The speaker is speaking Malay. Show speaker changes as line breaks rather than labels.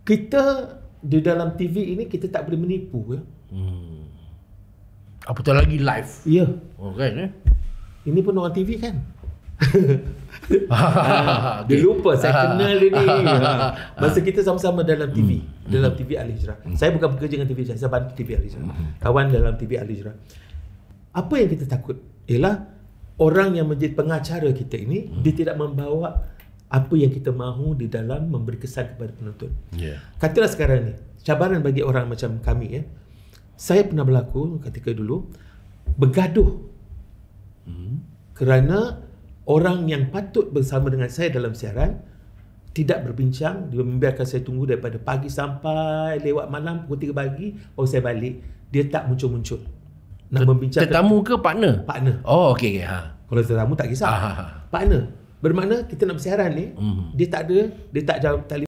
Kita di dalam TV ini kita tak boleh menipu ya.
Apatah lagi live.
Ya.
Oh kan
Ini pun orang TV kan. Dia lupa saya kenal dia ni. Masa kita sama-sama dalam TV, dalam TV Al Hijrah. Saya bukan bekerja dengan TV saya bantu TV Al Hijrah. Kawan dalam TV Al Hijrah. Apa yang kita takut ialah orang yang menjadi pengacara kita ini dia tidak membawa apa yang kita mahu di dalam memberi kesan kepada penonton. Katalah sekarang ni, cabaran bagi orang macam kami ya. Saya pernah berlaku ketika dulu bergaduh kerana orang yang patut bersama dengan saya dalam siaran tidak berbincang. Dia membiarkan saya tunggu daripada pagi sampai lewat malam pukul 3 pagi baru saya balik. Dia tak muncul-muncul nak membincangkan.
Tetamu ke partner?
Partner.
Oh okey.
Kalau tetamu tak kisah. Partner. Bermakna kita nak bersiaran ni dia tak jawab telefon.